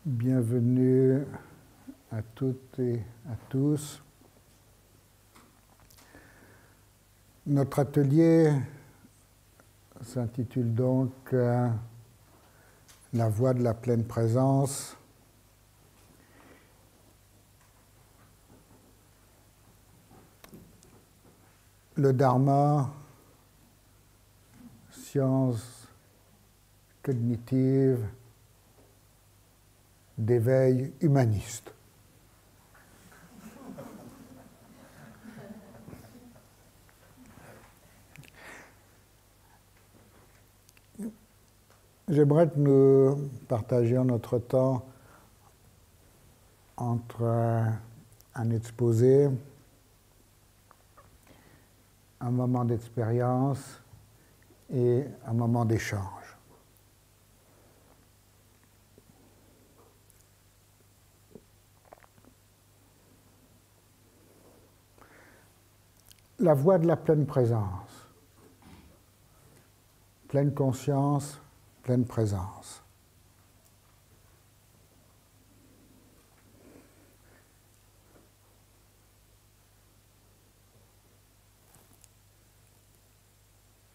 Bienvenue à toutes et à tous. Notre atelier s'intitule donc La voie de la pleine présence. Le Dharma, science cognitive d'éveil humaniste. J'aimerais que nous partagions notre temps entre un exposé, un moment d'expérience et un moment d'échange. La voie de la pleine présence, pleine conscience, pleine présence.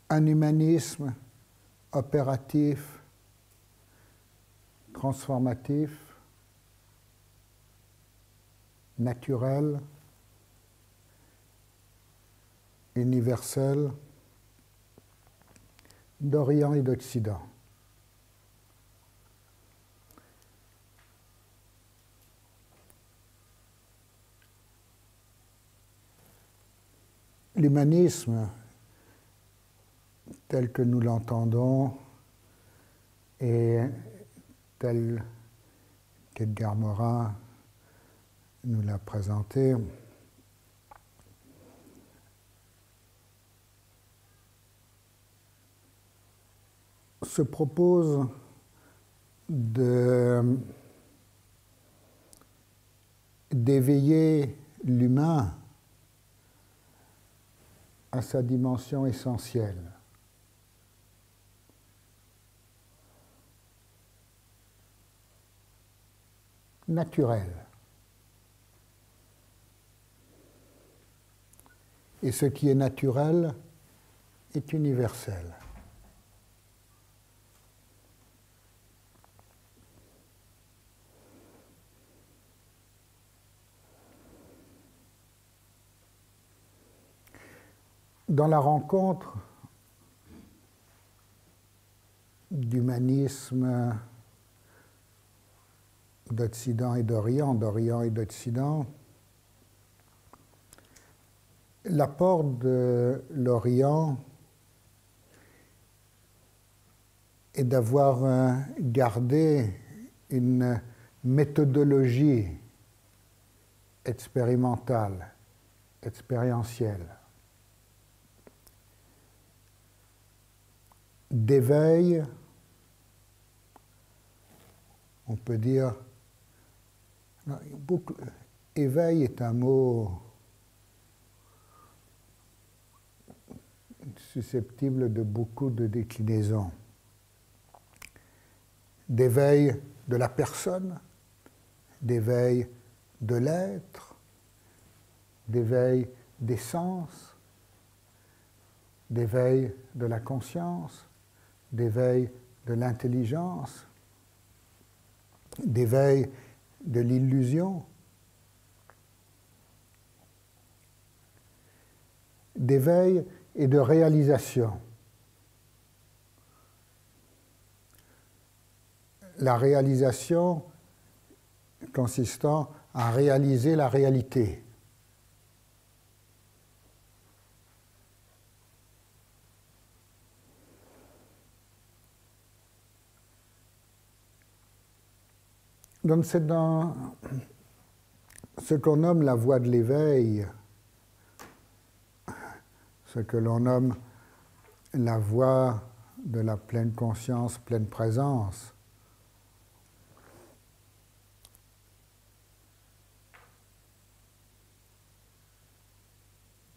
Un humanisme opératif, transformatif, naturel, universel, d'Orient et d'Occident. L'humanisme, tel que nous l'entendons et tel qu'Edgar Morin nous l'a présenté, se propose d'éveiller l'humain à sa dimension essentielle. Naturelle. Et ce qui est naturel est universel. Dans la rencontre d'humanisme d'Occident et d'Orient, d'Orient et d'Occident, l'apport de l'Orient est d'avoir gardé une méthodologie expérimentale, expérientielle, d'éveil, on peut dire, éveil est un mot susceptible de beaucoup de déclinaisons. D'éveil de la personne, d'éveil de l'être, d'éveil des sens, d'éveil de la conscience, d'éveil de l'intelligence, d'éveil de l'illusion, d'éveil et de réalisation. La réalisation consistant à réaliser la réalité. Donc c'est dans ce qu'on nomme la voie de l'éveil, ce que l'on nomme la voie de la pleine conscience, pleine présence,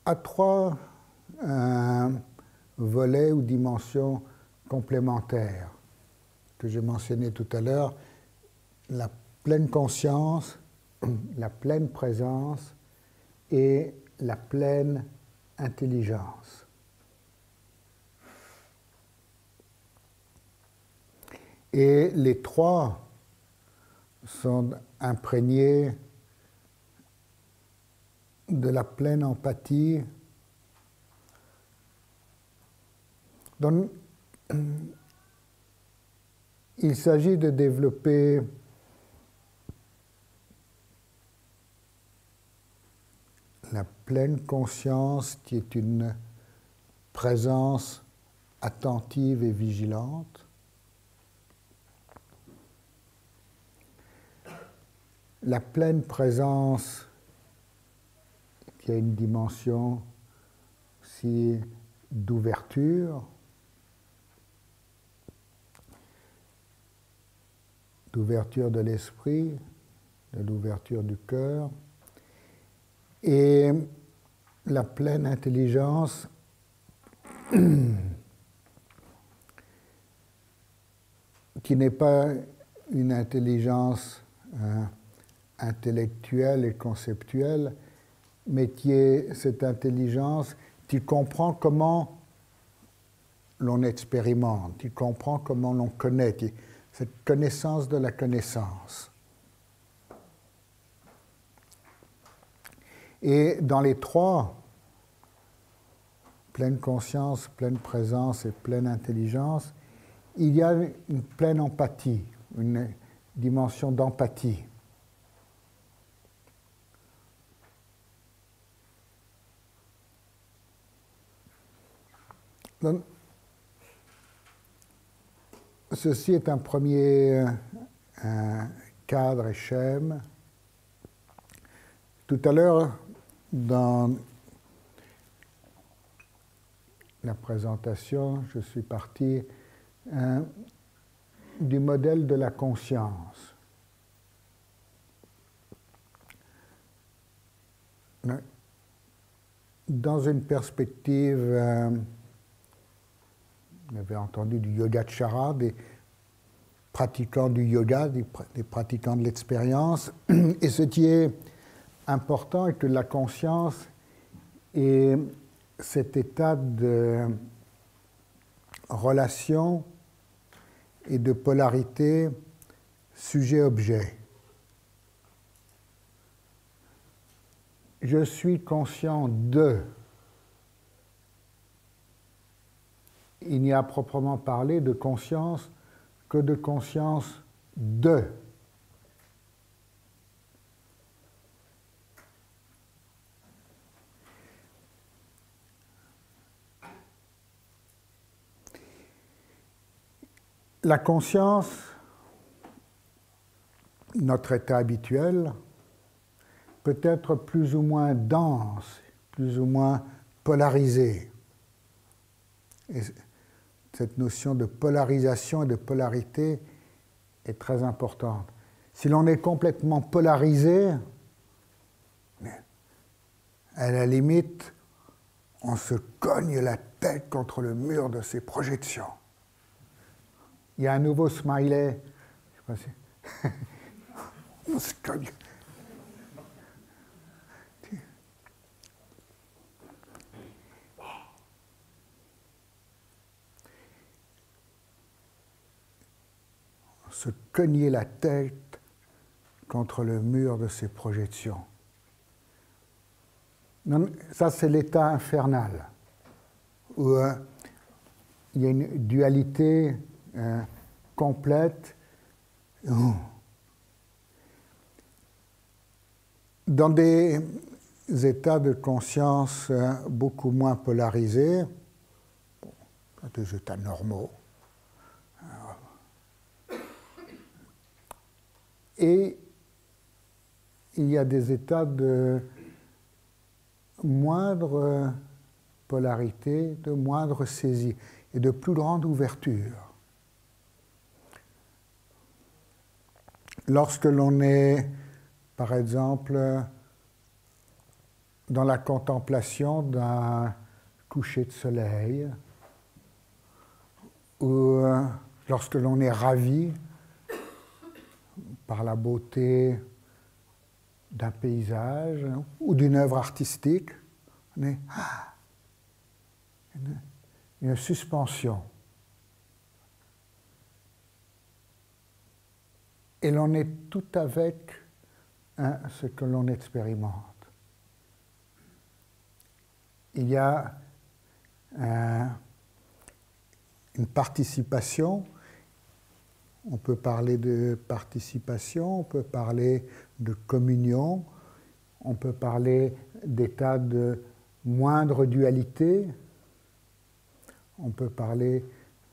à trois volets ou dimensions complémentaires que j'ai mentionné tout à l'heure. La pleine conscience, la pleine présence et la pleine intelligence. Et les trois sont imprégnés de la pleine empathie. Donc, il s'agit de développer la pleine conscience qui est une présence attentive et vigilante, la pleine présence qui a une dimension aussi d'ouverture, d'ouverture de l'esprit, de l'ouverture du cœur, et la pleine intelligence qui n'est pas une intelligence intellectuelle et conceptuelle, mais qui est cette intelligence qui comprend comment l'on expérimente, qui comprend comment l'on connaît, cette connaissance de la connaissance. Et dans les trois, pleine conscience, pleine présence et pleine intelligence, il y a une pleine empathie, une dimension d'empathie. Donc, ceci est un premier cadre et schème. Tout à l'heure, dans la présentation, je suis parti du modèle de la conscience. Dans une perspective, vous avez entendu du yogacara, des pratiquants du yoga, des pratiquants de l'expérience, et ce qui est important est que la conscience est cet état de relation et de polarité sujet-objet. Je suis conscient de. Il n'y a proprement parlé de conscience que de conscience de. La conscience, notre état habituel, peut être plus ou moins dense, plus ou moins polarisé. Et cette notion de polarisation et de polarité est très importante. Si l'on est complètement polarisé, à la limite, on se cogne la tête contre le mur de ses projections. Il y a un nouveau smiley. Je sais pas si... on se cogne. Se cogner la tête contre le mur de ses projections. Non, ça, c'est l'état infernal, où il y a une dualité complète. Dans des états de conscience beaucoup moins polarisés, des états normaux, et il y a des états de moindre polarité, de moindre saisie et de plus grande ouverture. Lorsque l'on est, par exemple, dans la contemplation d'un coucher de soleil, ou lorsque l'on est ravi par la beauté d'un paysage ou d'une œuvre artistique. On est une suspension. Et l'on est tout avec ce que l'on expérimente. Il y a une participation. On peut parler de participation, on peut parler de communion, on peut parler d'état de moindre dualité, on peut parler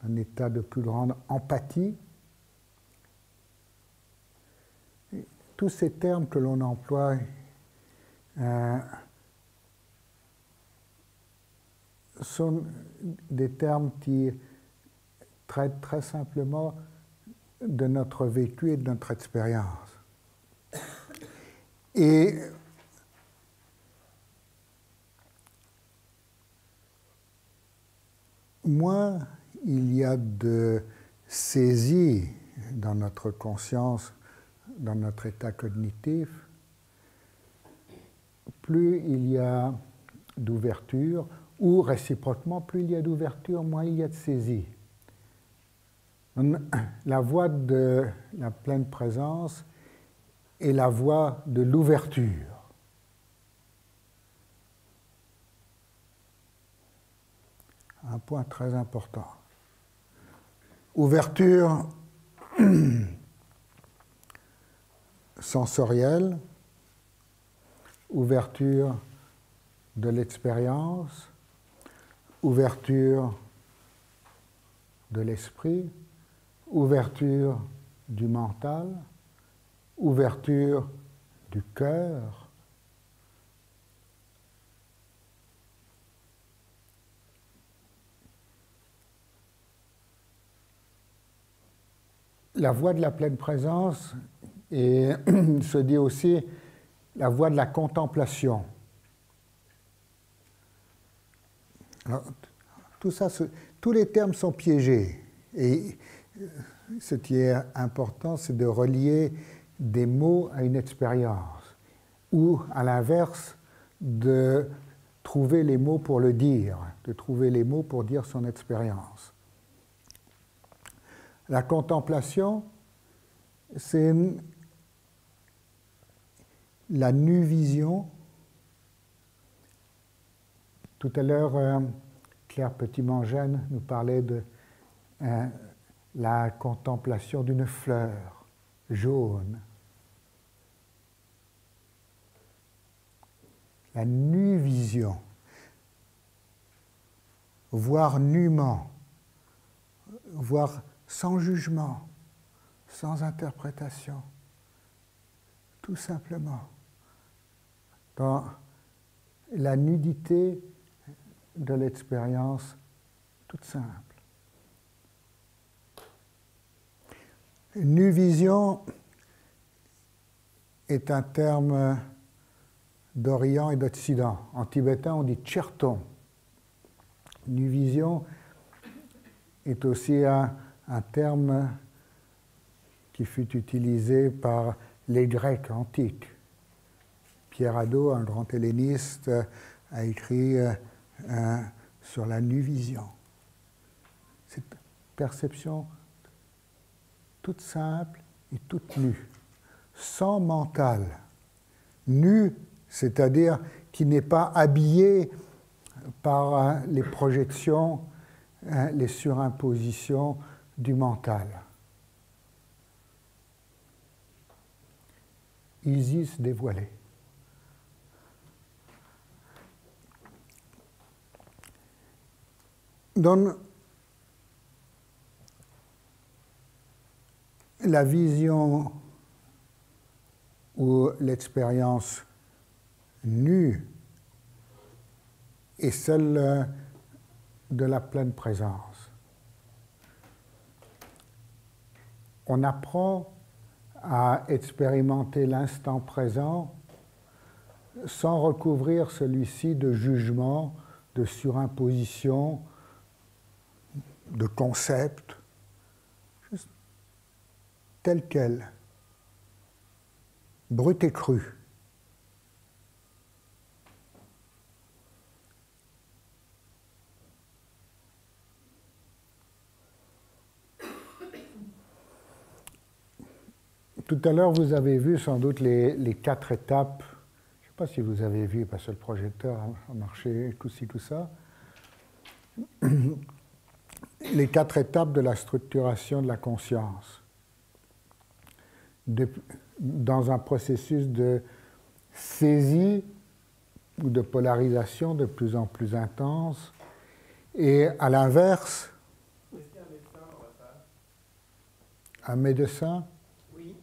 d'un état de plus grande empathie. Tous ces termes que l'on emploie sont des termes qui traitent très simplement de notre vécu et de notre expérience. Et moins il y a de saisie dans notre conscience, dans notre état cognitif, plus il y a d'ouverture, ou réciproquement, plus il y a d'ouverture, moins il y a de saisie. La voie de la pleine présence est la voie de l'ouverture. Un point très important. Ouverture sensorielle, ouverture de l'expérience, ouverture de l'esprit, ouverture du mental, ouverture du cœur, la voie de la pleine présence et se dit aussi la voie de la contemplation. Alors, tout ça, tous les termes sont piégés. Et ce qui est important, c'est de relier des mots à une expérience. Ou, à l'inverse, de trouver les mots pour le dire, de trouver les mots pour dire son expérience. La contemplation, c'est la nu-vision. Tout à l'heure, Claire Petit-Mangène nous parlait de la contemplation d'une fleur jaune. La nu-vision. Voir nûment, voir sans jugement, sans interprétation, tout simplement, dans la nudité de l'expérience toute simple. Nu-vision est un terme d'Orient et d'Occident. En tibétain, on dit cherton. Nu-vision est aussi un terme qui fut utilisé par les Grecs antiques. Pierre Hadot, un grand helléniste, a écrit sur la nu-vision. Cette perception toute simple et toute nue, sans mental. Nu, c'est-à-dire qui n'est pas habillé par les projections, les surimpositions du mental. Isis dévoilée. Dans la vision ou l'expérience nue est celle de la pleine présence. On apprend à expérimenter l'instant présent sans recouvrir celui-ci de jugement, de surimposition, de concepts, juste tel quel. brut et cru. Tout à l'heure, vous avez vu sans doute les 4 étapes. Je ne sais pas si vous avez vu, parce que le projecteur a marché, tout ci, tout ça. Les 4 étapes de la structuration de la conscience. Dans un processus de saisie ou de polarisation de plus en plus intense. Et à l'inverse, un médecin. Oui.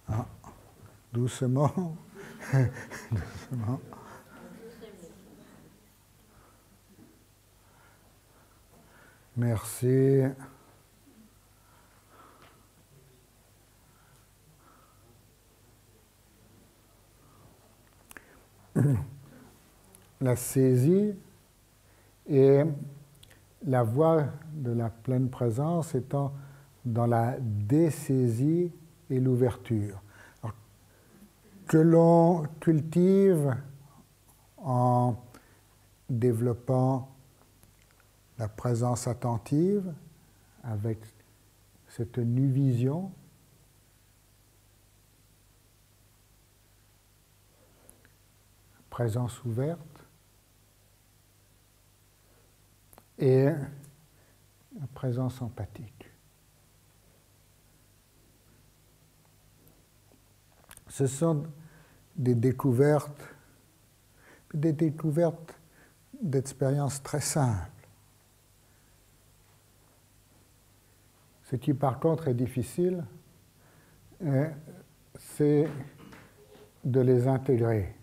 Ah, doucement. Doucement. Merci. La saisie et la voie de la pleine présence étant dans la désaisie et l'ouverture, que l'on cultive en développant la présence attentive avec cette nu-vision, présence ouverte, et la présence empathique. Ce sont des découvertes d'expériences très simples. Ce qui, par contre, est difficile, c'est de les intégrer.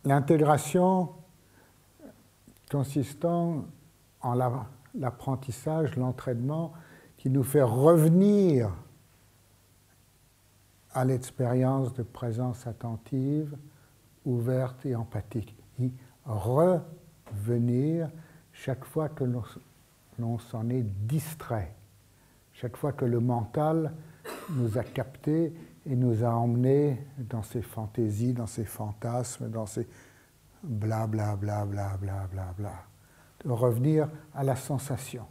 L'intégration consistant en l'apprentissage, l'entraînement, qui nous fait revenir à l'expérience de présence attentive, ouverte et empathique. Y revenir chaque fois que l'on s'en est distrait, chaque fois que le mental nous a captés et nous a emmenés dans ses fantaisies, dans ses fantasmes, dans ses bla bla bla bla bla bla bla. De revenir à la sensation.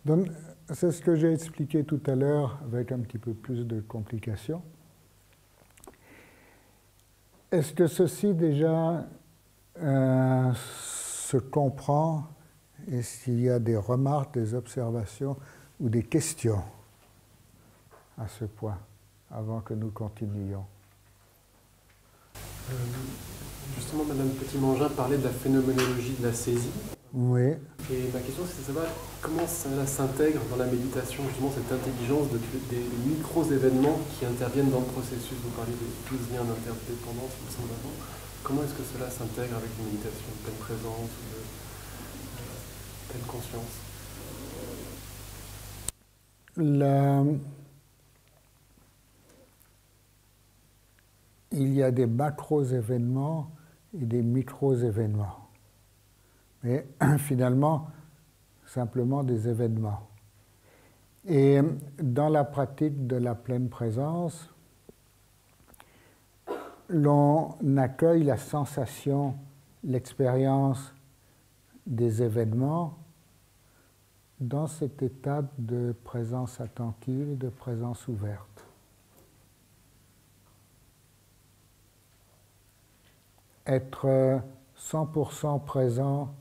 Donc, c'est ce que j'ai expliqué tout à l'heure avec un petit peu plus de complications. Est-ce que ceci déjà se comprend? Est-ce qu'il y a des remarques, des observations ou des questions à ce point, avant que nous continuions? Justement, Madame Petit-Mangin parlait de la phénoménologie de la saisie. Oui. Et ma question, c'est de savoir comment cela s'intègre dans la méditation, justement, cette intelligence des micro-événements qui interviennent dans le processus. Vous parlez de 12 liens d'interdépendance, il me semble avant. Comment est-ce que cela s'intègre avec une méditation de pleine présence ou de pleine conscience? Il y a des macro-événements et des micro-événements. Mais finalement, simplement des événements. Et dans la pratique de la pleine présence, l'on accueille la sensation, l'expérience des événements dans cette étape de présence attentive, de présence ouverte. Être 100% présent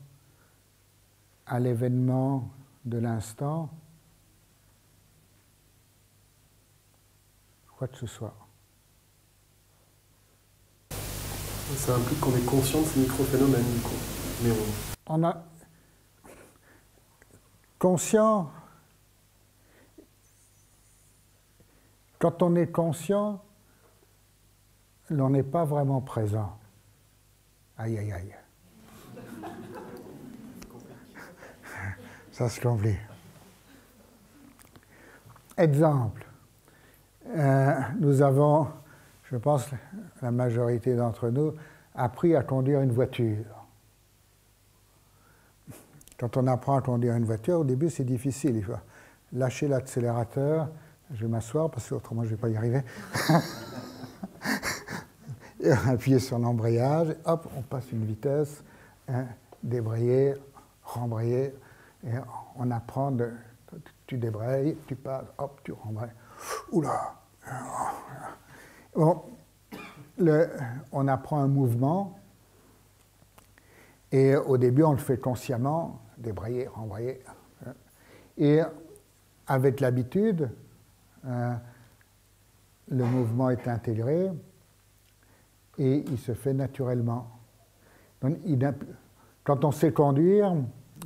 à l'événement de l'instant, quoi que ce soit. Ça implique qu'on est conscient de ces micro-phénomènes, du coup. Mais on a conscient. Quand on est conscient, l'on n'est pas vraiment présent. Aïe, aïe, aïe. Ça se complique. Exemple. Nous avons, je pense que la majorité d'entre nous a appris à conduire une voiture. Quand on apprend à conduire une voiture, au début, c'est difficile. Il faut lâcher l'accélérateur. Je vais m'asseoir parce que autrement, je ne vais pas y arriver. Et appuyer sur l'embrayage. Hop, on passe une vitesse. Débrayer, rembrayer. Et on apprend de... Tu débrayes, tu passes, hop, tu rembrayes. Oula! Bon, on apprend un mouvement. Et au début, on le fait consciemment, débrayer, rembrayer. Et avec l'habitude, le mouvement est intégré et il se fait naturellement. Donc, quand on sait conduire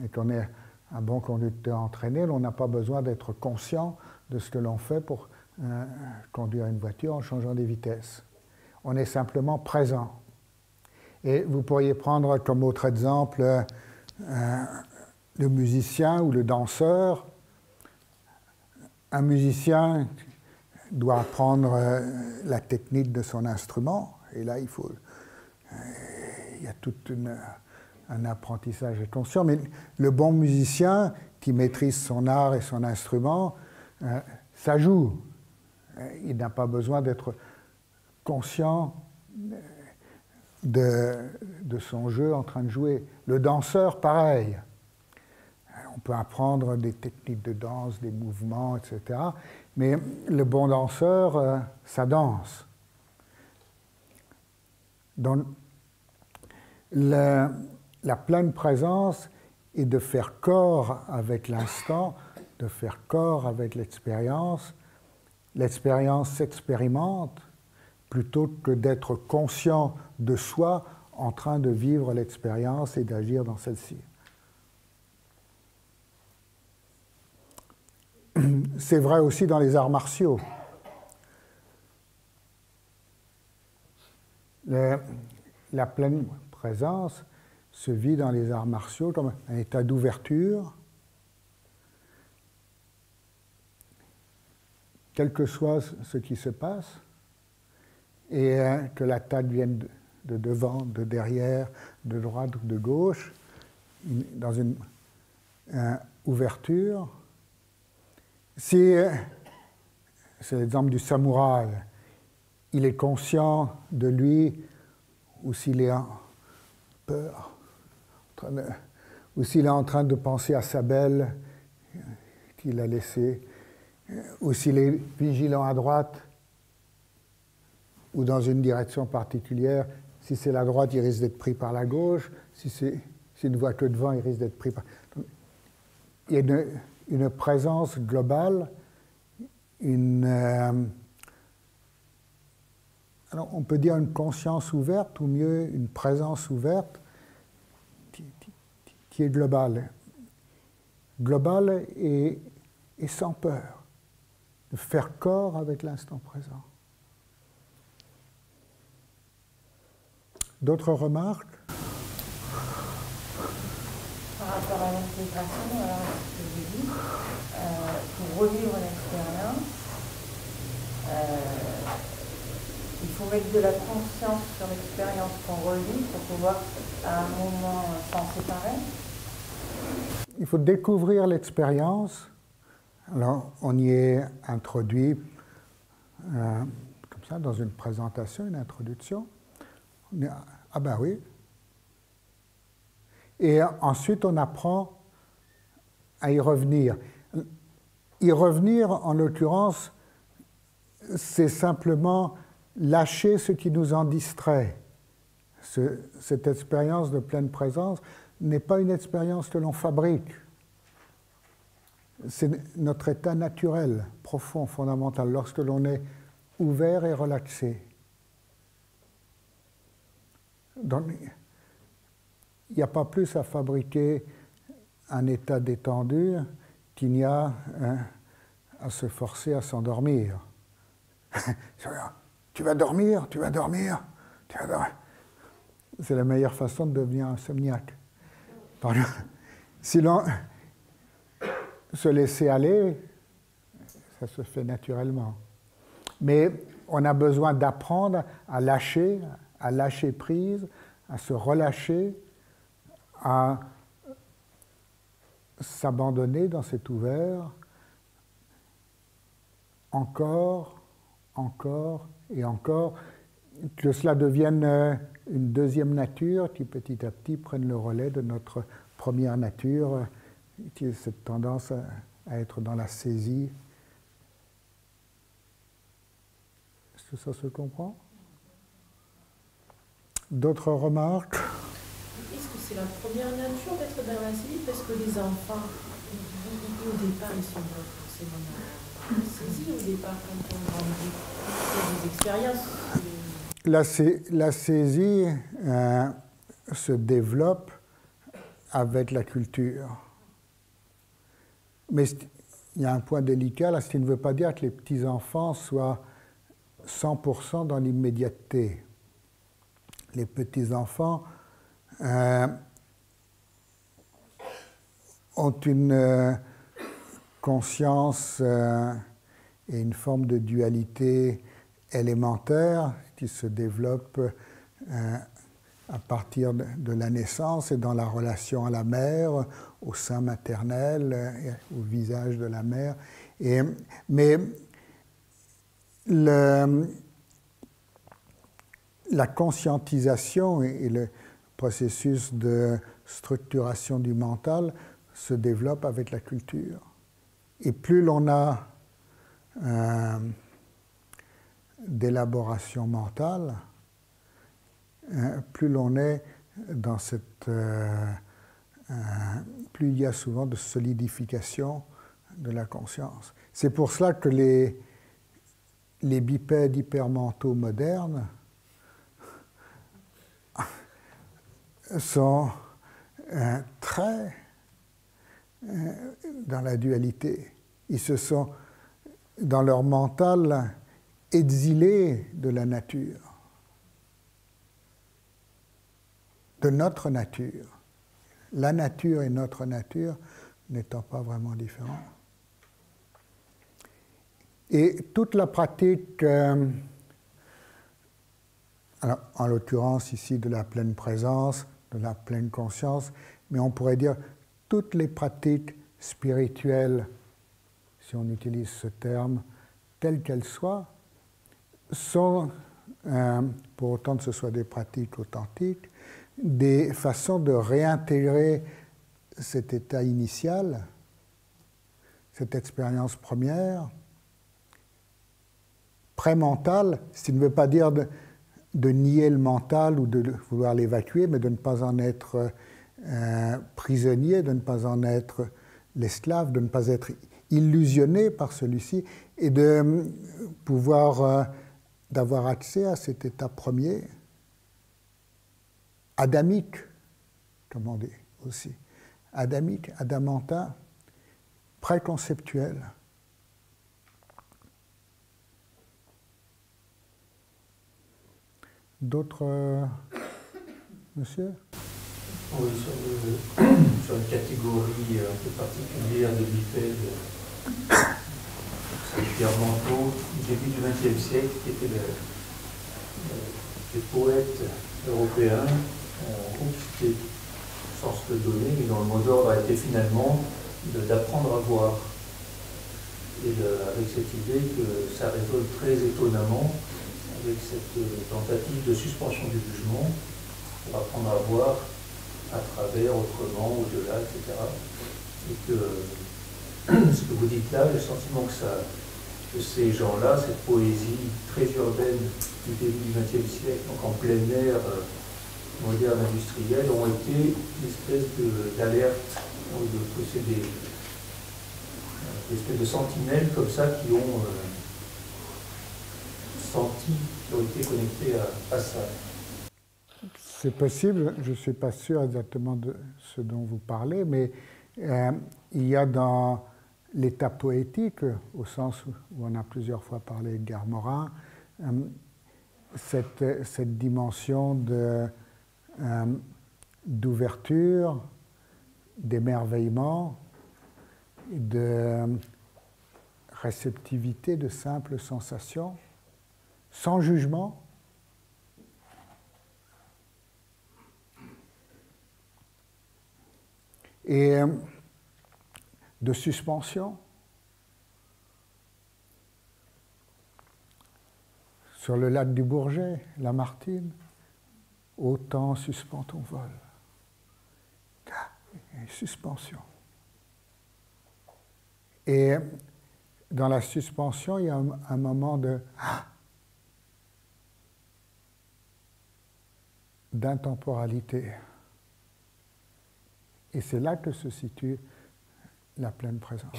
et qu'on est un bon conducteur entraîné, on n'a pas besoin d'être conscient de ce que l'on fait pour conduire une voiture en changeant des vitesses. On est simplement présent. Et vous pourriez prendre comme autre exemple le musicien ou le danseur. Un musicien doit apprendre la technique de son instrument, et là il y a tout un apprentissage conscient, mais le bon musicien qui maîtrise son art et son instrument, ça joue. Il n'a pas besoin d'être conscient de son jeu en train de jouer. Le danseur, pareil. On peut apprendre des techniques de danse, des mouvements, etc. Mais le bon danseur, ça danse. Donc, la pleine présence est de faire corps avec l'instant, de faire corps avec l'expérience. L'expérience s'expérimente plutôt que d'être conscient de soi en train de vivre l'expérience et d'agir dans celle-ci. C'est vrai aussi dans les arts martiaux. La pleine présence se vit dans les arts martiaux comme un état d'ouverture, quel que soit ce qui se passe, et que l'attaque vienne de devant, de derrière, de droite ou de gauche, dans une ouverture. Si, c'est l'exemple du samouraï, il est conscient de lui, ou s'il est en peur, ou s'il est en train de penser à sa belle qu'il a laissée, ou s'il est vigilant à droite, ou dans une direction particulière. Si c'est la droite, il risque d'être pris par la gauche. S'il ne voit que devant, il risque d'être pris par... Il y a une présence globale, alors on peut dire une conscience ouverte, ou mieux une présence ouverte, qui est globale. Globale et sans peur, de faire corps avec l'instant présent. D'autres remarques? Par rapport à l'intégration, alors ce que j'ai dit, pour revivre l'expérience, il faut mettre de la conscience sur l'expérience qu'on revit pour pouvoir à un moment s'en séparer. Il faut découvrir l'expérience. Alors, on y est introduit comme ça, dans une présentation, une introduction. Ah ben oui. Et ensuite, on apprend à y revenir. Y revenir, en l'occurrence, c'est simplement lâcher ce qui nous en distrait. Cette expérience de pleine présence n'est pas une expérience que l'on fabrique. C'est notre état naturel, profond, fondamental, lorsque l'on est ouvert et relaxé. Donc, il n'y a pas plus à fabriquer un état détendu qu'il n'y a à se forcer à s'endormir. Tu vas dormir, tu vas dormir, tu vas dormir. C'est la meilleure façon de devenir insomniaque. Si l'on se laisser aller, ça se fait naturellement. Mais on a besoin d'apprendre à lâcher prise, à se relâcher, à s'abandonner dans cet ouvert, encore et encore, que cela devienne une deuxième nature qui petit à petit prenne le relais de notre première nature, qui est cette tendance à être dans la saisie. Est-ce que ça se comprend? D'autres remarques? Est-ce que c'est la première nature d'être dans la saisie? Parce que les enfants, au départ, ils sont pas forcément dans la saisie. Au départ, quand on grandit, il y a des expériences. La saisie se développe avec la culture. Mais il y a un point délicat là, ce qui ne veut pas dire que les petits-enfants soient 100% dans l'immédiateté. Les petits-enfants ont une conscience et une forme de dualité élémentaire qui se développe à partir de la naissance et dans la relation à la mère, au sein maternel, au visage de la mère. Mais la conscientisation et le processus de structuration du mental se développe avec la culture. Et plus l'on a d'élaboration mentale, plus l'on est dans cette... plus il y a souvent de solidification de la conscience. C'est pour cela que les bipèdes hypermentaux modernes sont très dans la dualité. Ils se sont, dans leur mental, exilés de la nature, de notre nature. La nature et notre nature n'étant pas vraiment différents. Et toute la pratique, alors, en l'occurrence ici de la pleine présence, de la pleine conscience, mais on pourrait dire toutes les pratiques spirituelles, si on utilise ce terme, telles qu'elles soient, sont, pour autant que ce soit des pratiques authentiques, des façons de réintégrer cet état initial, cette expérience première, pré-mentale, ce qui ne veut pas dire de nier le mental ou de vouloir l'évacuer, mais de ne pas en être prisonnier, de ne pas en être l'esclave, de ne pas être illusionné par celui-ci, et de pouvoir d'avoir accès à cet état premier, adamique, comme on dit aussi, adamique, adamantin, préconceptuel. D'autres... Monsieur? Oui, sur une catégorie un peu particulière de bipèdes, c'est hypermentaux du début du XXe siècle, qui étaient des poètes européens, qui étaient sans se le donner, mais dont le mot d'ordre a été finalement d'apprendre à voir. Et avec cette idée que ça résonne très étonnamment avec cette tentative de suspension du jugement pour apprendre à voir à travers, autrement, au-delà, etc. Et que ce que vous dites là, le sentiment que ces gens-là, cette poésie très urbaine du début du XXe siècle, donc en plein air moderne industriel, ont été une espèce d'alerte, de posséder des espèces de sentinelles comme ça qui ont senti, qui ont été connectés à ça. C'est possible, je ne suis pas sûr exactement de ce dont vous parlez, mais il y a dans l'état poétique, au sens où on a plusieurs fois parlé de Edgar Morin, cette dimension d'ouverture, d'émerveillement, de réceptivité de simples sensations sans jugement, et de suspension. Sur le lac du Bourget, Lamartine, autant suspend ton vol. Une suspension. Et dans la suspension, il y a un moment d'intemporalité. Et c'est là que se situe la pleine présence.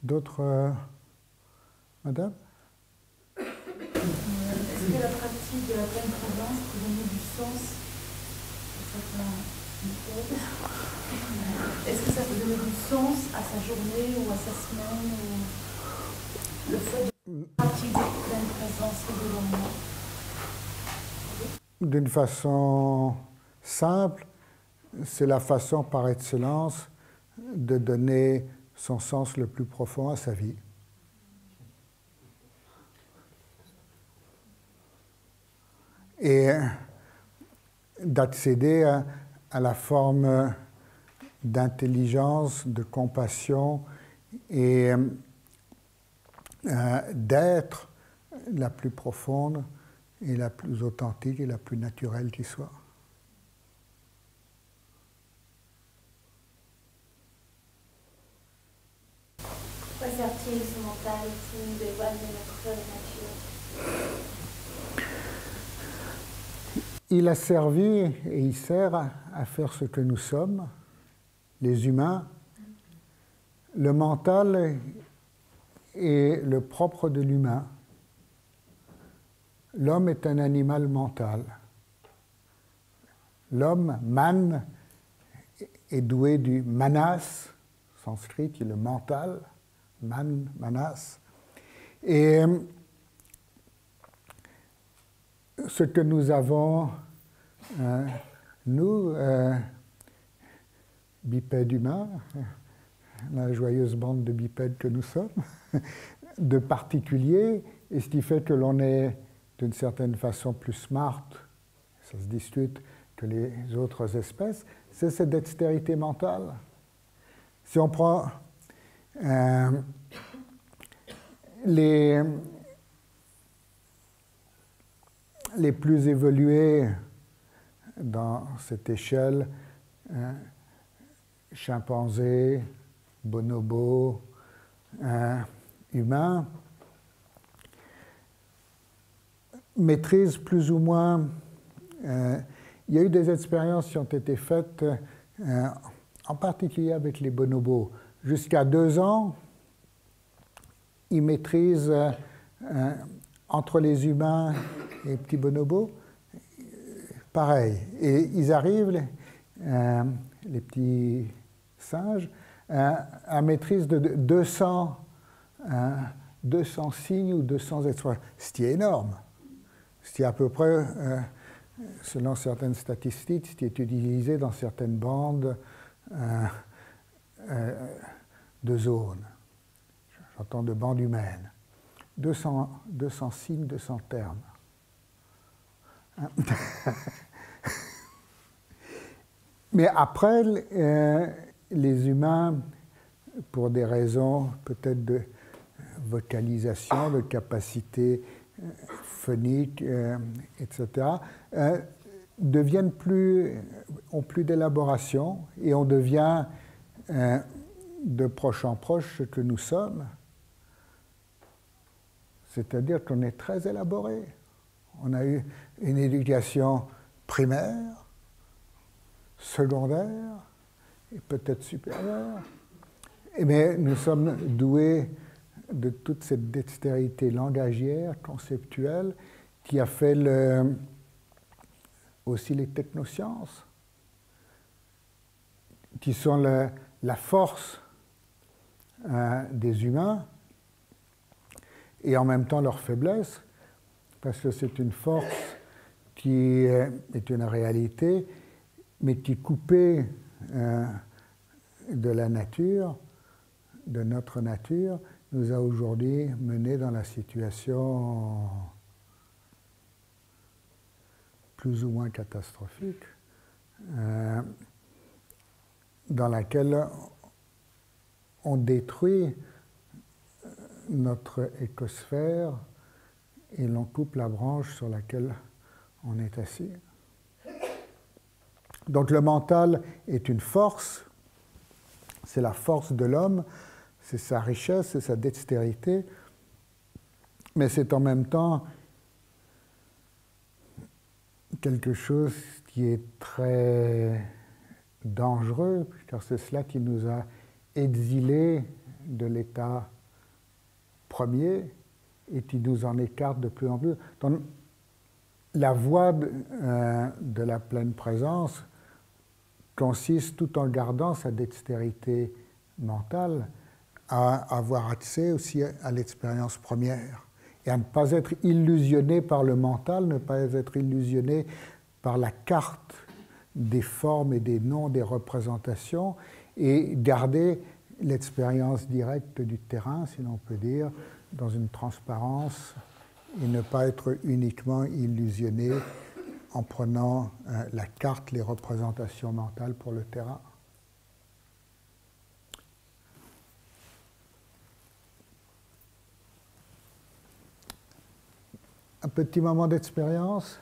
D'autres... Madame ? Est-ce que la pratique de la pleine présence peut donner du sens à certains méthodes? Est-ce que ça peut donner du sens à sa journée ou à sa semaine ou le fait de pratiquer cette pleine présence régulièrement? D'une façon simple, c'est la façon par excellence de donner son sens le plus profond à sa vie. Et d'accéder à la forme d'intelligence, de compassion et d'être la plus profonde et la plus authentique et la plus naturelle qui soit. Pourquoi sert-il ce mental qui nous dévoile de notre nature? Il a servi et il sert à faire ce que nous sommes, les humains. Le mental est le propre de l'humain. L'homme est un animal mental. L'homme, man, est doué du manas, sanskrit, qui est le mental, man, manas. Et ce que nous avons, nous, bipèdes humains, la joyeuse bande de bipèdes que nous sommes, de particulier, et ce qui fait que l'on est d'une certaine façon plus smart, ça se discute, que les autres espèces, c'est cette dextérité mentale. Si on prend les plus évolués dans cette échelle, chimpanzés, bonobos, humains, maîtrisent plus ou moins... il y a eu des expériences qui ont été faites, en particulier avec les bonobos. Jusqu'à 2 ans, ils maîtrisent, entre les humains et les petits bonobos, pareil. Et ils arrivent, les petits singes, à maîtrise de 200 signes ou 200 expressions. Ce qui est énorme. Ce qui est à peu près, selon certaines statistiques, ce qui est utilisé dans certaines bandes de zones. J'entends de bandes humaines. 200 signes, 200 termes. Mais après, les humains, pour des raisons peut-être de vocalisation, de capacité phonique, etc., ont plus d'élaboration et on devient de proche en proche ce que nous sommes. C'est-à-dire qu'on est très élaboré. On a eu une éducation primaire, secondaire et peut-être supérieure. Mais nous sommes doués de toute cette dextérité langagière, conceptuelle, qui a fait aussi les technosciences, qui sont la force des humains et en même temps leur faiblesse, parce que c'est une force qui est une réalité, mais qui est coupée de la nature, de notre nature, nous a aujourd'hui menés dans la situation plus ou moins catastrophique dans laquelle on détruit notre écosphère et l'on coupe la branche sur laquelle on est assis. Donc le mental est une force, c'est la force de l'homme, c'est sa richesse, c'est sa dextérité, mais c'est en même temps quelque chose qui est très dangereux, car c'est cela qui nous a exilés de l'état premier et qui nous en écarte de plus en plus. Donc, la voie de la pleine présence consiste, tout en gardant sa dextérité mentale, à avoir accès aussi à l'expérience première et à ne pas être illusionné par le mental, ne pas être illusionné par la carte des formes et des noms, des représentations, et garder l'expérience directe du terrain, si l'on peut dire, dans une transparence, et ne pas être uniquement illusionné en prenant la carte, les représentations mentales pour le terrain. Un petit moment d'expérience.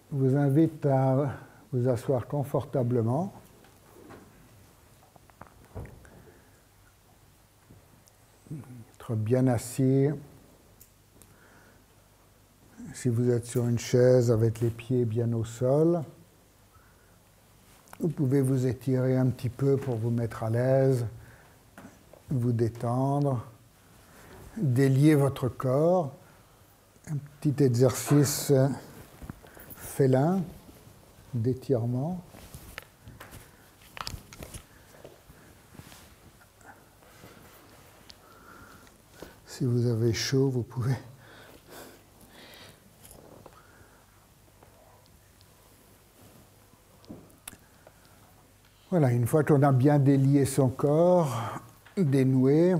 Je vous invite à vous asseoir confortablement. Être bien assis. Si vous êtes sur une chaise avec les pieds bien au sol, vous pouvez vous étirer un petit peu pour vous mettre à l'aise, vous détendre, délier votre corps. Un petit exercice félin d'étirement. Si vous avez chaud, vous pouvez voilà, une fois qu'on a bien délié son corps, dénoué,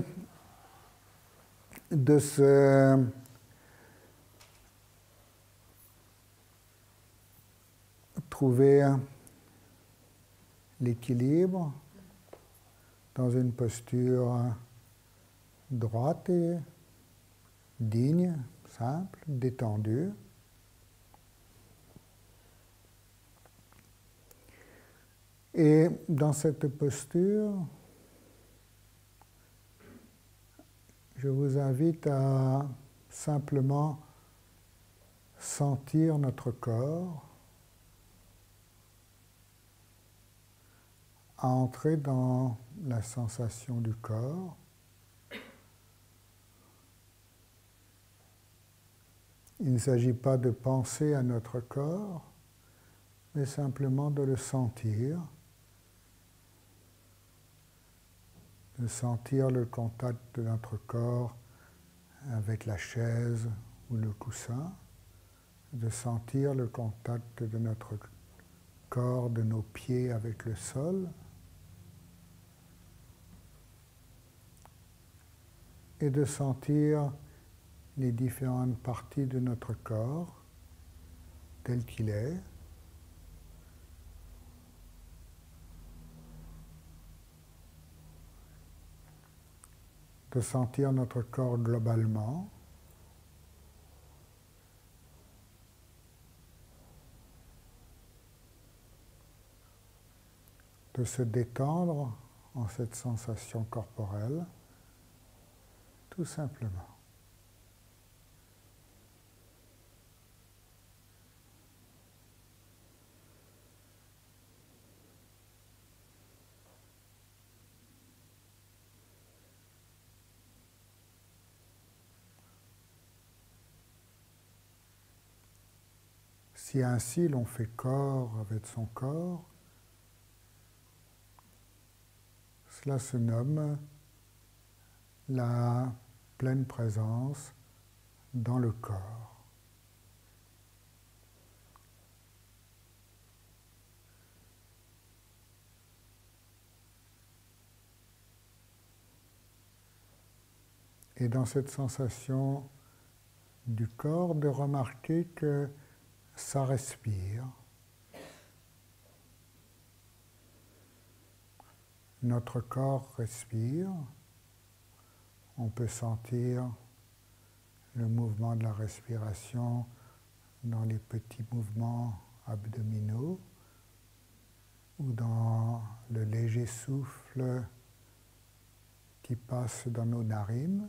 de se trouver l'équilibre dans une posture droite et digne, simple, détendue. Et dans cette posture, je vous invite à simplement sentir notre corps, à entrer dans la sensation du corps. Il ne s'agit pas de penser à notre corps, mais simplement de le sentir. De sentir le contact de notre corps avec la chaise ou le coussin, de sentir le contact de notre corps, de nos pieds avec le sol, et de sentir les différentes parties de notre corps tel qu'il est. De sentir notre corps globalement, de se détendre en cette sensation corporelle, tout simplement. Si ainsi l'on fait corps avec son corps, cela se nomme la pleine présence dans le corps. Et dans cette sensation du corps, de remarquer que ça respire. Notre corps respire. On peut sentir le mouvement de la respiration dans les petits mouvements abdominaux ou dans le léger souffle qui passe dans nos narines.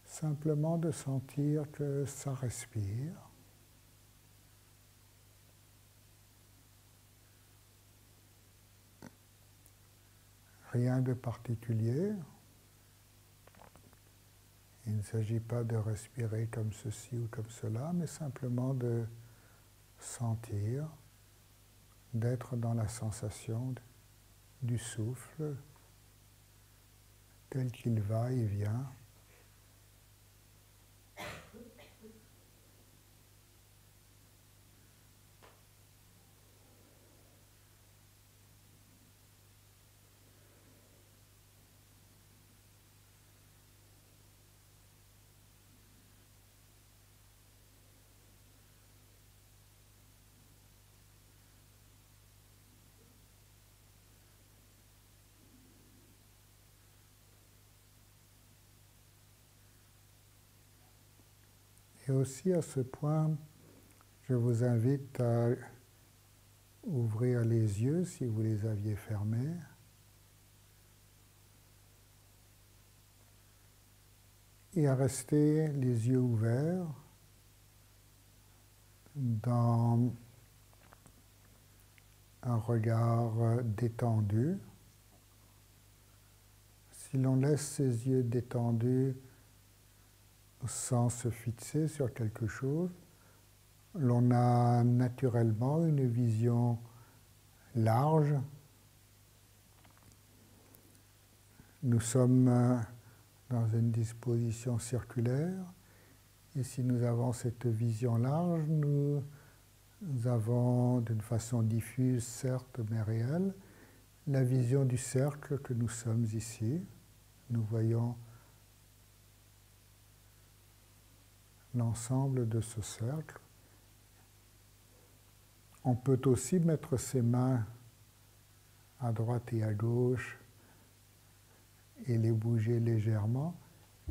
Simplement de sentir que ça respire. Rien de particulier. Il ne s'agit pas de respirer comme ceci ou comme cela, mais simplement de sentir, d'être dans la sensation du souffle tel qu'il va et vient. Et aussi à ce point, je vous invite à ouvrir les yeux si vous les aviez fermés. Et à rester les yeux ouverts dans un regard détendu. Si l'on laisse ses yeux détendus sans se fixer sur quelque chose, l'on a naturellement une vision large. Nous sommes dans une disposition circulaire, et si nous avons cette vision large, nous avons d'une façon diffuse, certes, mais réelle, la vision du cercle que nous sommes ici. Nous voyons l'ensemble de ce cercle. On peut aussi mettre ses mains à droite et à gauche et les bouger légèrement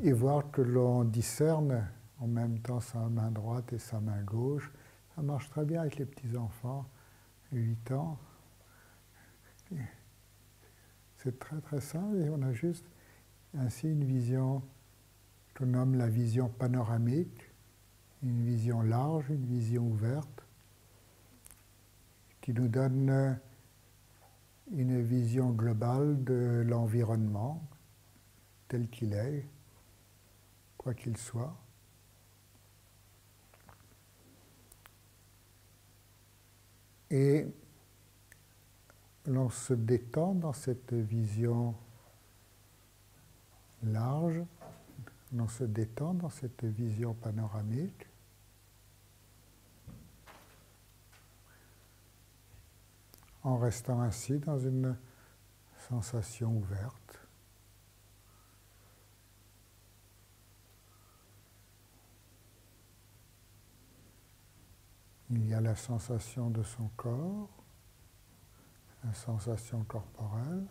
et voir que l'on discerne en même temps sa main droite et sa main gauche. Ça marche très bien avec les petits-enfants, 8 ans. C'est très très simple et on a juste ainsi une vision qu'on nomme la vision panoramique, une vision large, une vision ouverte, qui nous donne une vision globale de l'environnement tel qu'il est, quoi qu'il soit. Et l'on se détend dans cette vision large, l'on se détend dans cette vision panoramique. En restant ainsi dans une sensation ouverte. Il y a la sensation de son corps, la sensation corporelle,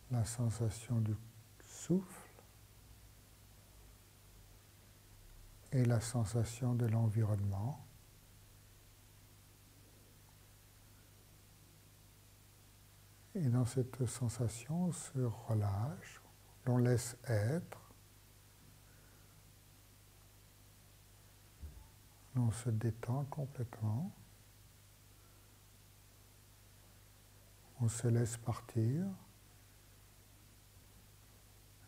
la sensation du souffle et la sensation de l'environnement. Et dans cette sensation, on se relâche, on laisse être, on se détend complètement, on se laisse partir,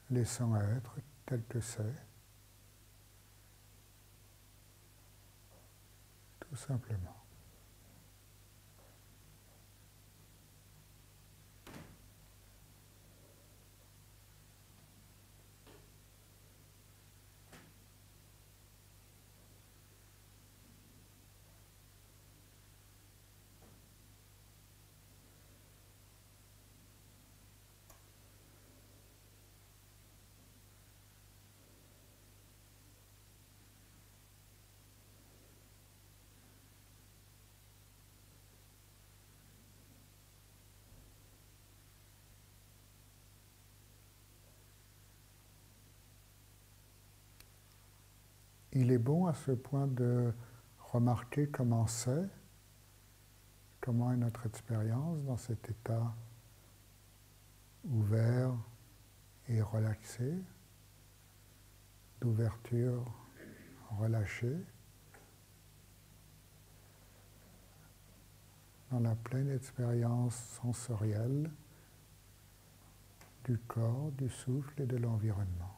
laissant être tel que c'est, tout simplement. il est bon à ce point de remarquer comment c'est, comment est notre expérience dans cet état ouvert et relaxé, d'ouverture relâchée, dans la pleine expérience sensorielle du corps, du souffle et de l'environnement.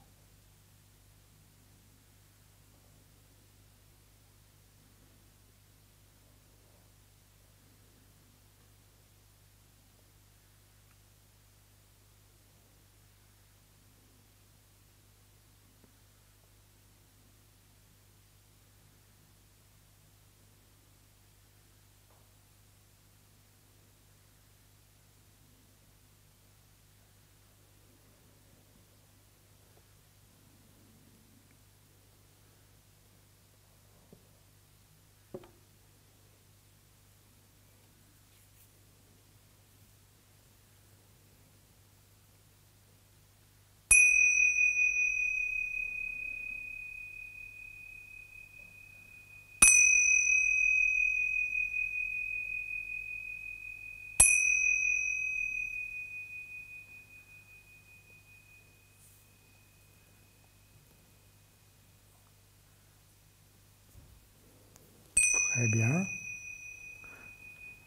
Très bien.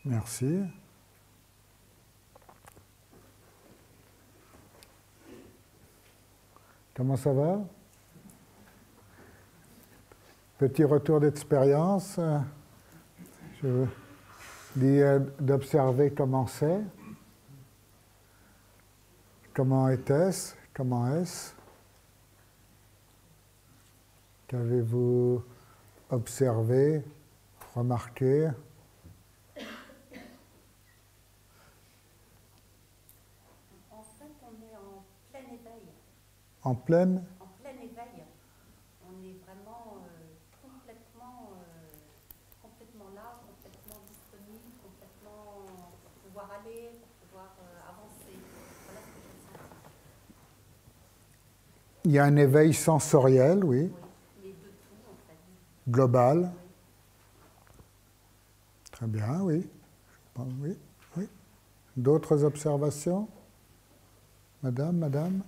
Merci. Comment ça va? Petit retour d'expérience. Je vous dis d'observer comment c'est. Comment était-ce? Comment est-ce? Qu'avez-vous observé, remarqué? En fait, on est en plein éveil. En pleine? En plein éveil. On est vraiment complètement là, complètement disponible, complètement pour pouvoir aller, pour pouvoir avancer. Voilà ce que je sens. Il y a un éveil sensoriel, oui. Oui, mais de tout, en fait. Global. Oui. Très bien, oui. Oui, oui. D'autres observations? Madame?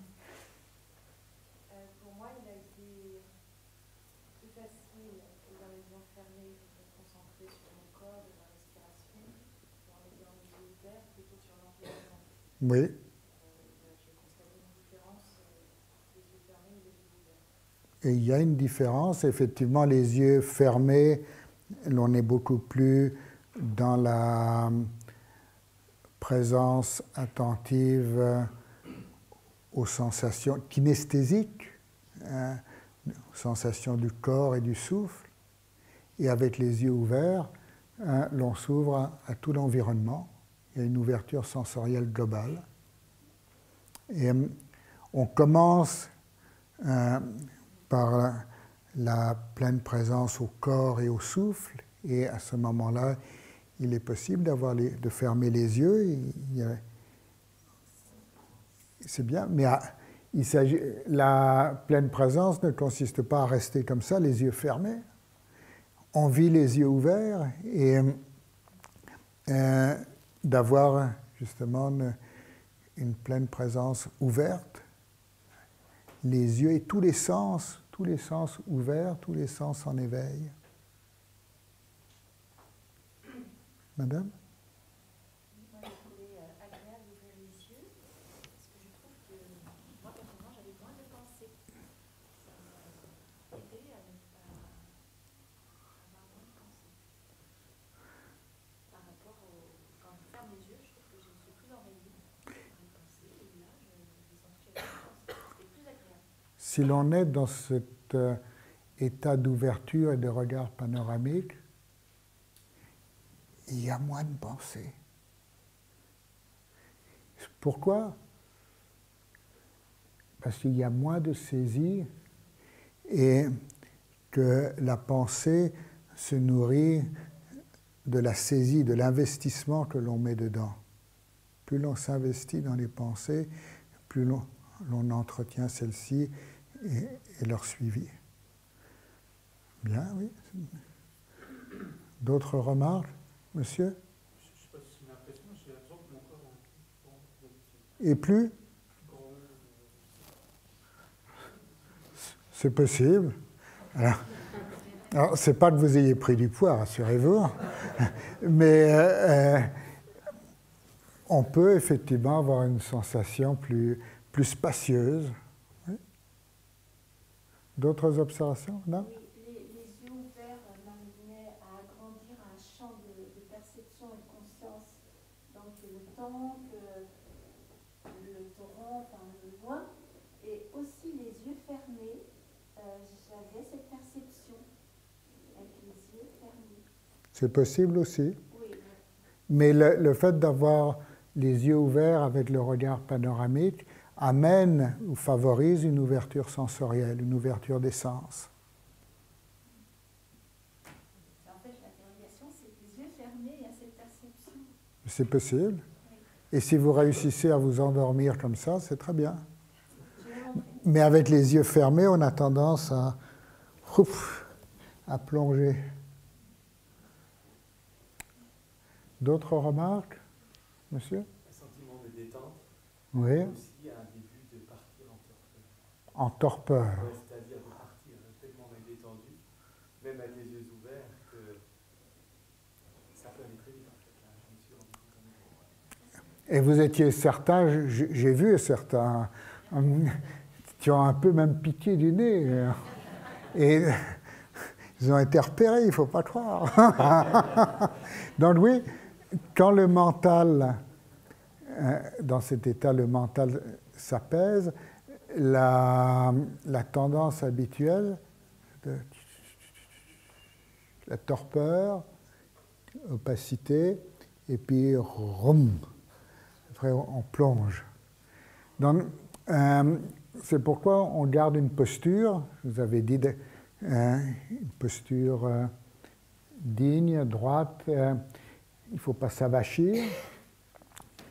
Pour moi, il a été plus facile dans les yeux fermés de me concentrer sur mon corps et ma respiration, dans les yeux ouverts plutôt sur l'environnement. Oui. J'ai constaté une différence les yeux fermés et les yeux ouverts. Et il y a une différence, effectivement, les yeux fermés, l'on est beaucoup plus dans la présence attentive aux sensations kinesthésiques, aux sensations du corps et du souffle. Et avec les yeux ouverts, l'on s'ouvre à tout l'environnement. Il y a une ouverture sensorielle globale. Et on commence par la pleine présence au corps et au souffle. Et à ce moment-là, il est possible de fermer les yeux. C'est bien, mais la pleine présence ne consiste pas à rester comme ça, les yeux fermés. On vit les yeux ouverts et d'avoir justement une pleine présence ouverte, les yeux et tous les sens ouverts, tous les sens en éveil. Madame? Moi, j'ai trouvé agréable d'ouvrir les yeux, parce que je trouve que moi, personnellement, j'avais moins de pensées. Ça m'a aidé à avoir moins de pensées. Par rapport quand je ferme les yeux, je trouve que je suis plus envahie par les pensées, et là, je les sens avec les pensées. C'était plus agréable. Si l'on est dans cet état d'ouverture et de regard panoramique, il y a moins de pensées. Pourquoi? Parce qu'il y a moins de saisie et que la pensée se nourrit de la saisie, de l'investissement que l'on met dedans. Plus l'on s'investit dans les pensées, plus l'on entretient celles-ci et leur suivi. Bien, oui. D'autres remarques, monsieur? Je ne sais pas si c'est une impression, j'ai l'impression que mon corps Et plus? C'est possible. Alors c'est pas que vous ayez pris du poids, rassurez-vous, mais on peut effectivement avoir une sensation plus spacieuse. Oui. D'autres observations? Non? Oui, les yeux ouverts m'amenaient à agrandir un champ de perception et de conscience. Donc le temps, le torrent, enfin le loin, et aussi les yeux fermés, j'avais cette perception avec les yeux fermés. C'est possible aussi. Oui. Mais le fait d'avoir les yeux ouverts avec le regard panoramique amène ou favorise une ouverture sensorielle, une ouverture des sens. En fait, l'interrogation, c'est les yeux fermés et à cette perception. C'est possible. Et si vous réussissez à vous endormir comme ça, c'est très bien. Mais avec les yeux fermés, on a tendance à plonger. D'autres remarques, monsieur? Un sentiment de détente. Oui. Aussi un début de partir En en torpeur. torpeur. Ouais, c'est-à-dire de partir tellement détendu, même avec les yeux ouverts, que ça peut aller très vite en fait. Là, je me suis rendu compte. Et vous étiez certains, j'ai vu certains qui ont un peu même piqué du nez. Et ils ont été repérés, il ne faut pas croire. Donc oui, quand le mental, dans cet état, le mental s'apaise, la tendance habituelle, la torpeur, opacité, et puis après on plonge. Donc, c'est pourquoi on garde une posture, je vous avais dit, une posture digne, droite, il ne faut pas s'avachir,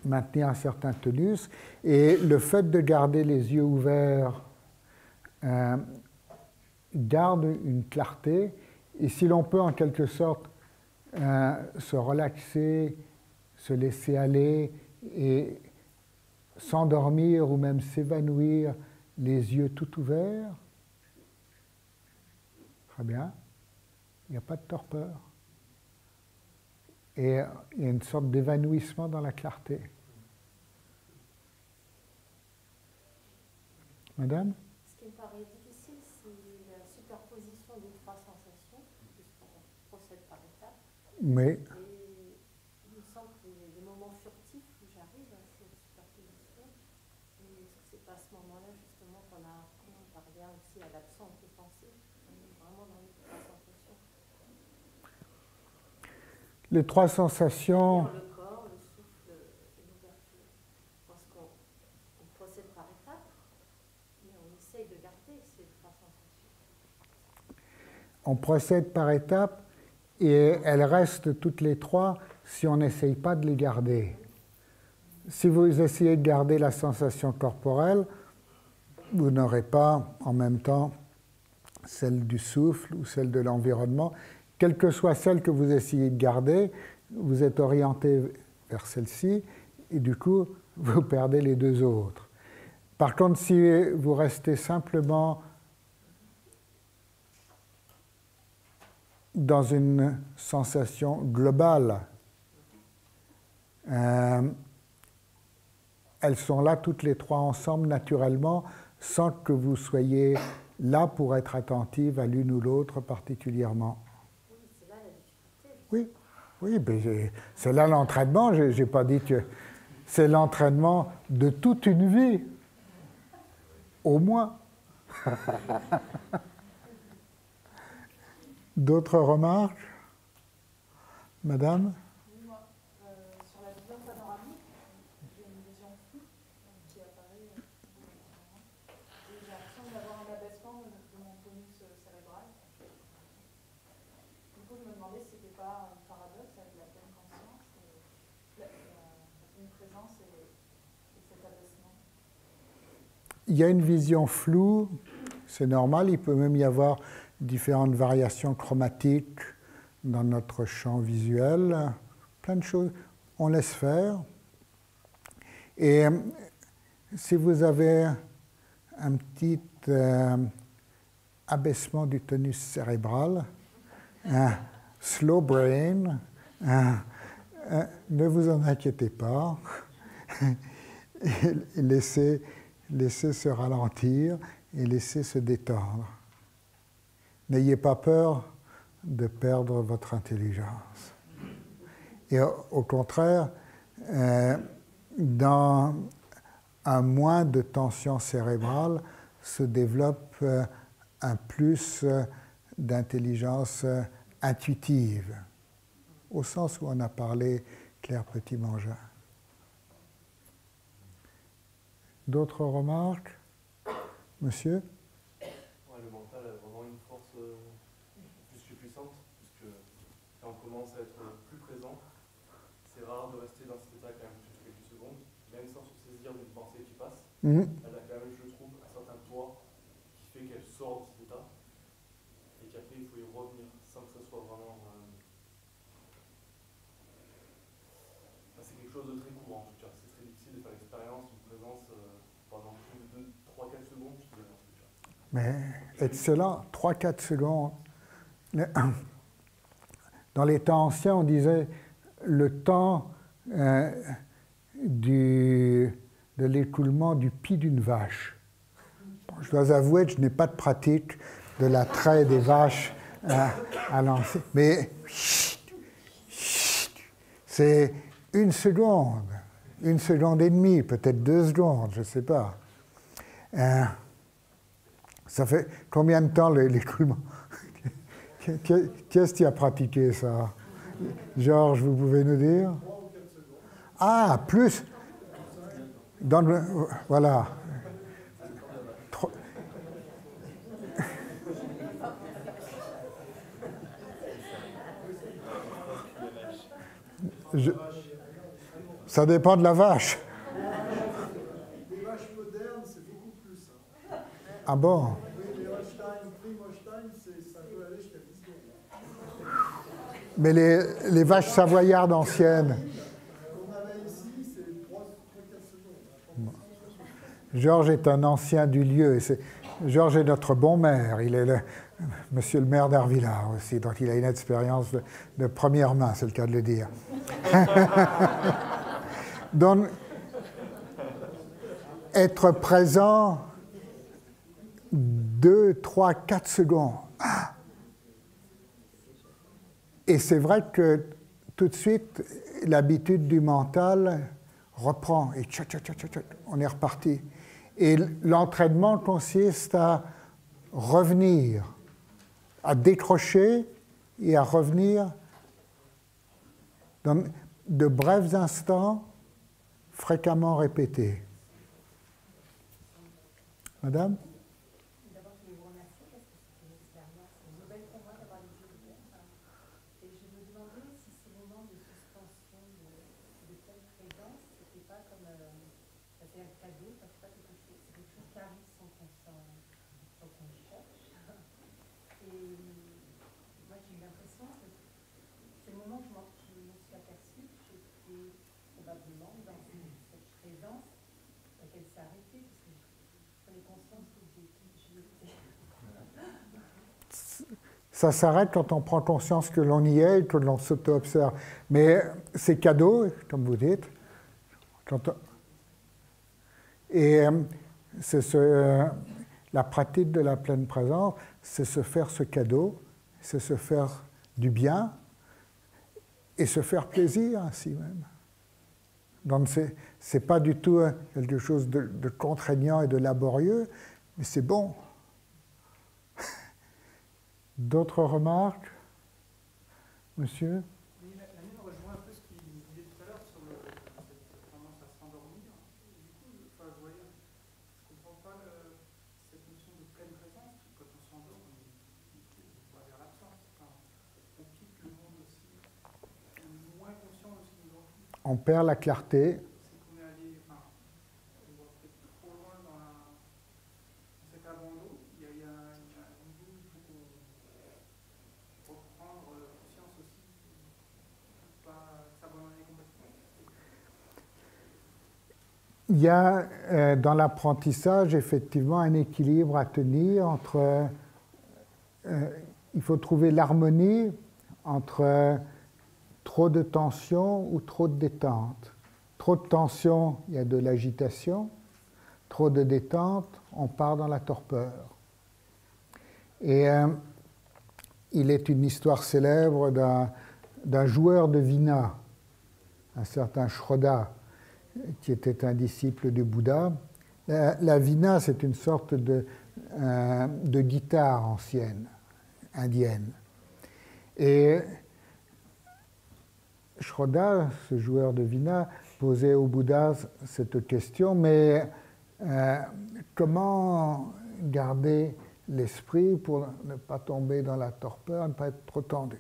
maintenir un certain tonus, et le fait de garder les yeux ouverts garde une clarté, et si l'on peut en quelque sorte se relaxer, se laisser aller et s'endormir ou même s'évanouir les yeux tout ouverts, très bien, il n'y a pas de torpeur. Et il y a une sorte d'évanouissement dans la clarté. Madame? Ce qui me paraît difficile, c'est la superposition des trois sensations, puisqu'on procède par étapes. Oui. Et il me semble que les moments furtifs où j'arrive à cette superposition, et est-ce que c'est pas à ce moment-là justement qu'on parvient aussi à l'absence de pensée? On est vraiment dans les trois sensations. Les trois sensations. Le corps, le souffle et l'ouverture. Parce qu'on procède par étapes, mais on essaye de garder ces trois sensations. On procède par étapes et elles restent toutes les trois si on n'essaye pas de les garder. Si vous essayez de garder la sensation corporelle, vous n'aurez pas en même temps celle du souffle ou celle de l'environnement. Quelle que soit celle que vous essayez de garder, vous êtes orienté vers celle-ci et du coup, vous perdez les deux autres. Par contre, si vous restez simplement dans une sensation globale, elles sont là toutes les trois ensemble naturellement, sans que vous soyez là pour être attentive à l'une ou l'autre particulièrement. Oui, oui, mais c'est là l'entraînement. Je n'ai pas dit que c'est l'entraînement de toute une vie, au moins. D'autres remarques, Madame? Sur la vision panoramique, j'ai une vision floue qui apparaît et j'ai l'impression d'avoir un abaissement de mon tonus cérébral. Du coup, je me demandais si ce n'était pas un paradoxe avec la pleine conscience, une présence et cet abaissement. Il y a une vision floue, c'est normal, il peut même y avoir différentes variations chromatiques dans notre champ visuel, plein de choses. On laisse faire. Et si vous avez un petit abaissement du tonus cérébral, un slow brain, ne vous en inquiétez pas. Laissez se ralentir et laissez se détendre. N'ayez pas peur de perdre votre intelligence. Et au contraire, dans un moins de tension cérébrale se développe un plus d'intelligence intuitive, au sens où on a parlé Claire Petit-Mangin. D'autres remarques, monsieur? Ouais, le mental a vraiment une force plus que puissante, puisque quand on commence à être plus présent, c'est rare de rester dans cet état quand même quelques secondes, même sans se saisir d'une pensée qui passe. Elle a quand même, je trouve, un certain poids qui fait qu'elle sort de cet état, et qu'après il faut y revenir sans que ça soit vraiment... c'est quelque chose de très courant en tout cas, c'est très difficile de faire l'expérience d'une présence pendant plus de 3-4 secondes, je dirais, en tout cas. Mais excellent, 3-4 secondes. Dans les temps anciens, on disait le temps de l'écoulement du pis d'une vache. Bon, je dois avouer que je n'ai pas de pratique de l'attrait des vaches à lancer. Mais c'est une seconde et demie, peut-être 2 secondes, je ne sais pas. Ça fait combien de temps l'écoulement? Qu'est-ce qui a pratiqué ça? Georges, vous pouvez nous dire? Ah, plus. Voilà. Ça dépend de la vache. Les vaches modernes, c'est beaucoup plus. Ah bon? Oui, les Holstein, ça peut aller jusqu'à 10 secondes. Mais les vaches savoyardes anciennes. Qu'on avait ici, c'est 3-4 secondes. Georges est un ancien du lieu. Georges est notre bon maire. Il est monsieur le maire d'Arvillard aussi, donc il a une expérience de première main, c'est le cas de le dire. Donc, être présent 2, 3, 4 secondes. Et c'est vrai que tout de suite, l'habitude du mental reprend et on est reparti. Et l'entraînement consiste à revenir, à décrocher et à revenir dans de brefs instants fréquemment répétés. Madame? D'abord, je voulais vous remercier parce que c'était une expérience nouvelle pour moi d'avoir les yeux ouverts. Et je me demandais si ces moments de suspension, de pleine présence, c'était pas comme c'est un cadeau, c'est pas quelque chose, c'est quelque chose qui arrive sans qu'on cherche. Et moi, j'ai eu l'impression que c'est le moment où je me suis aperçue que j'étais probablement dans cette présence, qu'elle s'est arrêtée, parce que je prenais conscience que j'y étais. Ça s'arrête quand on prend conscience que l'on y est et que l'on s'auto-observe. Mais c'est cadeau, comme vous dites. Et c'est la pratique de la pleine présence, c'est se faire ce cadeau, c'est se faire du bien et se faire plaisir ainsi même. Donc c'est pas du tout quelque chose de contraignant et de laborieux, mais c'est bon. D'autres remarques, monsieur? Oui, la mienne rejoint un peu ce qu'il disait tout à l'heure sur cette tendance à s'endormir. Du coup, je ne comprends pas cette notion de pleine présence. Quand on s'endort, on va vers l'absence. On quitte le monde aussi. On est moins conscient de ce qui nous entoure. On perd la clarté. C'est qu'on est allé, on va peut-être trop loin dans cet abandon. Il y a un niveau où il faut qu'on il y a dans l'apprentissage effectivement un équilibre à tenir entre... il faut trouver l'harmonie entre trop de tension ou trop de détente. Trop de tension, il y a de l'agitation. Trop de détente, on part dans la torpeur. Et il est une histoire célèbre d'un joueur de Vina, un certain Shroda, qui était un disciple du Bouddha. La Vina, c'est une sorte de guitare ancienne, indienne. Et Shroda, ce joueur de Vina, posait au Bouddha cette question, mais comment garder l'esprit pour ne pas tomber dans la torpeur, ne pas être trop tendu?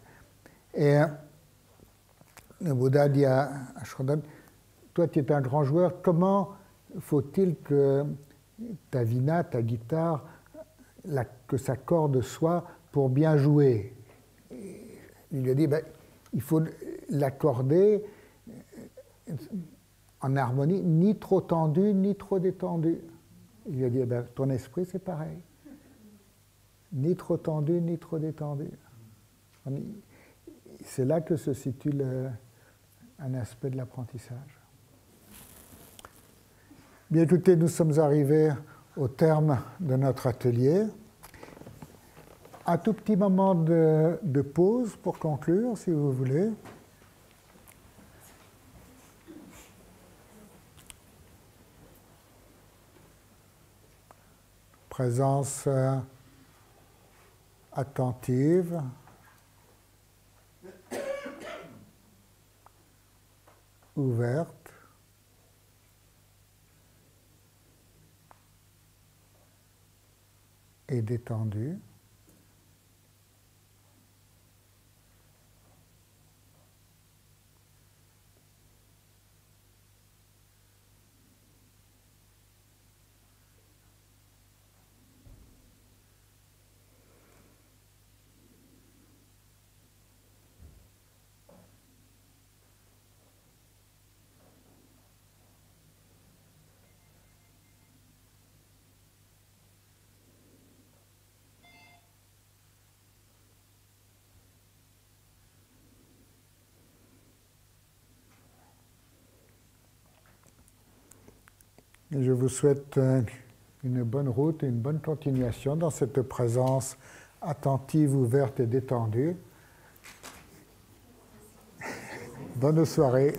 Et le Bouddha dit à Shroda, toi tu es un grand joueur, comment faut-il que ta vina, ta guitare, que sa corde soit pour bien jouer? Et il lui a dit, il faut l'accorder en harmonie, ni trop tendu, ni trop détendu. Il lui a dit, ton esprit c'est pareil. Ni trop tendu, ni trop détendu. C'est là que se situe un aspect de l'apprentissage. Bien écoutez, nous sommes arrivés au terme de notre atelier. Un tout petit moment de pause pour conclure, si vous voulez. Présence attentive. Ouverte. Et détendue. Et je vous souhaite une bonne route et une bonne continuation dans cette présence attentive, ouverte et détendue. Bonne soirée.